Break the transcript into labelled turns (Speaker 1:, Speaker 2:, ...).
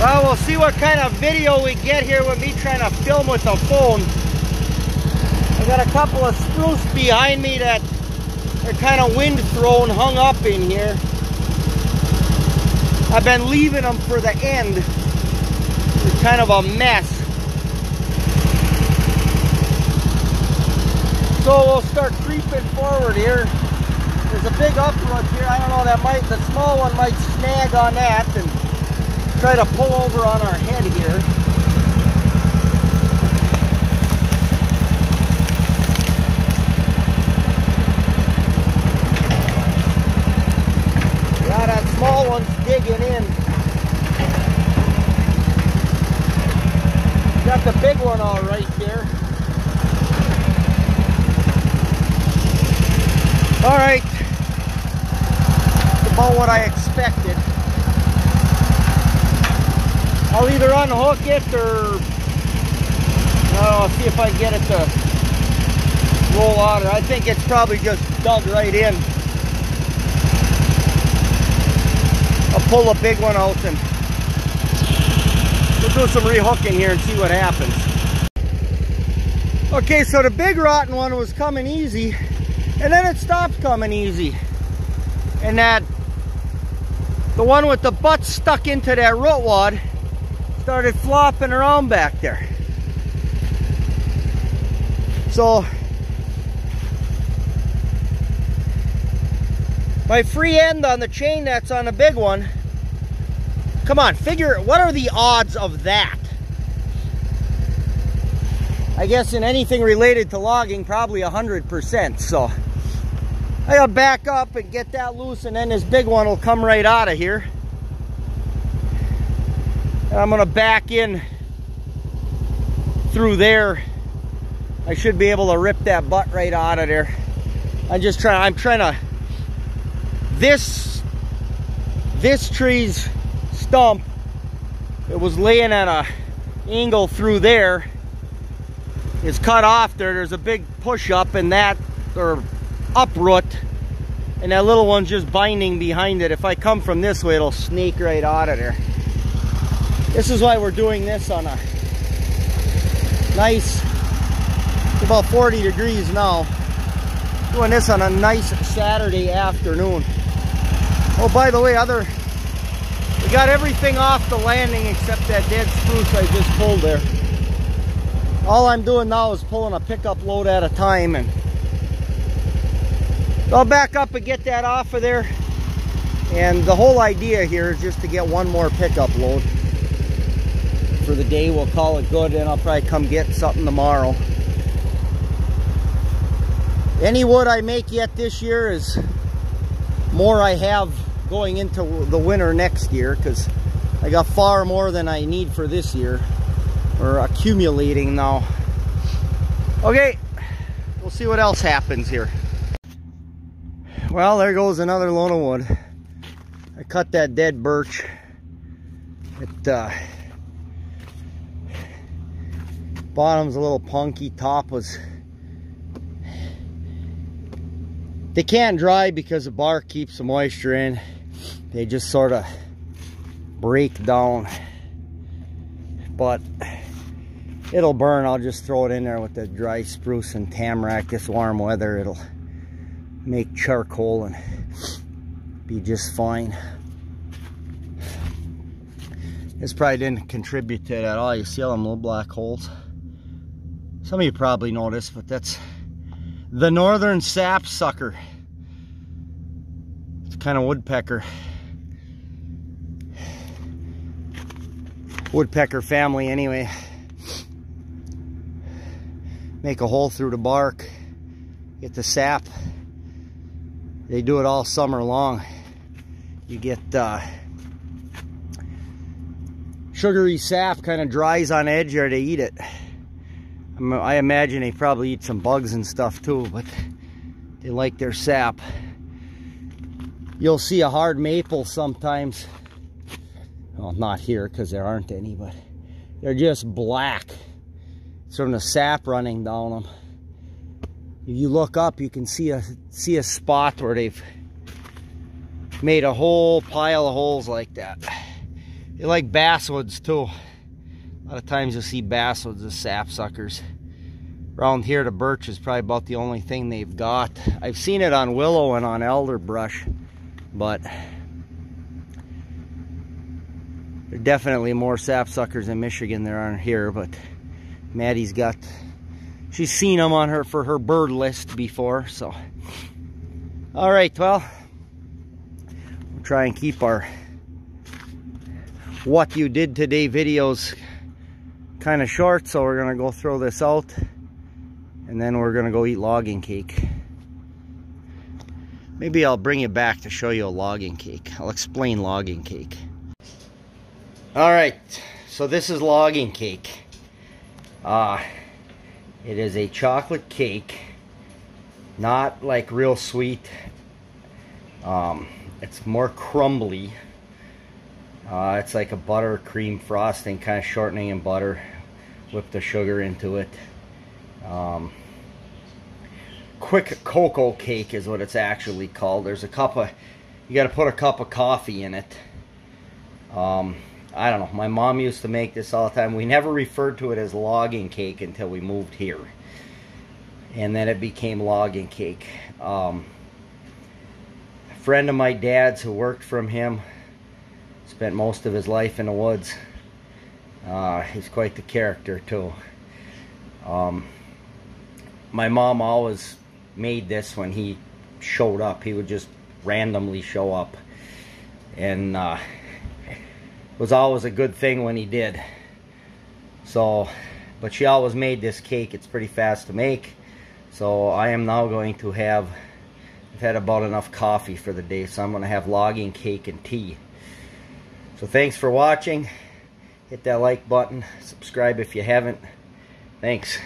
Speaker 1: Well, we'll see what kind of video we get here with me trying to film with the phone. I got a couple of spruce behind me that are kind of wind thrown, hung up in here. I've been leaving them for the end. It's kind of a mess. So we'll start creeping forward here. There's a big uproot here. I don't know, the small one might snag on that and try to pull over on our head here. Yeah, that small one's digging in. Got the big one all right there. All right, about what I expected. I'll either unhook it or I'll see if I can get it to roll out. I think it's probably just dug right in. I'll pull a big one out and we'll do some rehooking here and see what happens. Okay, so the big rotten one was coming easy and then it stopped coming easy. And the one with the butt stuck into that root wad started flopping around back there. So my free end on the chain that's on the big one, come on, figure, what are the odds of that? I guess in anything related to logging, probably 100%. So I gotta back up and get that loose, and then this big one will come right out of here. And I'm gonna back in through there. I should be able to rip that butt right out of there. I'm trying to, this tree's stump, it was laying at an angle through there, is cut off there. There's a big push up in that, or uproot, and that little one's just binding behind it. If I come from this way, it'll snake right out of there. This is why we're doing this on a nice, it's about 40 degrees now. Doing this on a nice Saturday afternoon. Oh, by the way, we got everything off the landing except that dead spruce I just pulled there. All I'm doing now is pulling a pickup load at a time, and I'll back up and get that off of there. And the whole idea here is just to get one more pickup load for the day. We'll call it good, and I'll probably come get something tomorrow. Any wood I make yet this year is more I have going into the winter next year, because I got far more than I need for this year, or accumulating now. Okay, we'll see what else happens here. Well, there goes another load of wood. I cut that dead birch. Bottom's a little punky, top was... They can't dry because the bark keeps the moisture in. They just sort of break down. But it'll burn. I'll just throw it in there with the dry spruce and tamarack. This warm weather, it'll make charcoal and be just fine. This probably didn't contribute to it at all. You see all them little black holes? Some of you probably know this, but that's the northern sapsucker. It's kind of woodpecker. Woodpecker family anyway. Make a hole through the bark, get the sap. They do it all summer long. You get sugary sap, kind of dries on edge, or they eat it. I imagine they probably eat some bugs and stuff too, but they like their sap. You'll see a hard maple sometimes. Well, not here because there aren't any, but they're just black. It's from the sap running down them. If you look up, you can see a spot where they've made a whole pile of holes like that. They like basswoods too. A lot of times you'll see basswoods as sapsuckers. Around here, the birch is probably about the only thing they've got. I've seen it on willow and on elderbrush, but there are definitely more sapsuckers in Michigan than there are here. But Maddie's got, she's seen them on her for her bird list before. So, all right, well, we'll try and keep our what you did today videos kind of short. So we're gonna go throw this out. And then we're gonna go eat logging cake. Maybe I'll bring you back to show you a logging cake. I'll explain logging cake. All right, so this is logging cake. It is a chocolate cake, not like real sweet. It's more crumbly. It's like a buttercream frosting, kind of shortening in butter. Whip the sugar into it. Quick cocoa cake is what it's actually called. There's a cup of, you got to put a cup of coffee in it. I don't know, my mom used to make this all the time. We never referred to it as logging cake until we moved here, and then it became logging cake. A friend of my dad's who worked from him, spent most of his life in the woods. He's quite the character too. My mom always made this when he showed up. He would just randomly show up, and it was always a good thing when he did. So, but she always made this cake. It's pretty fast to make. So I am now going to have, I've had about enough coffee for the day, so I'm going to have logging cake and tea. So thanks for watching. Hit that like button. Subscribe if you haven't. Thanks.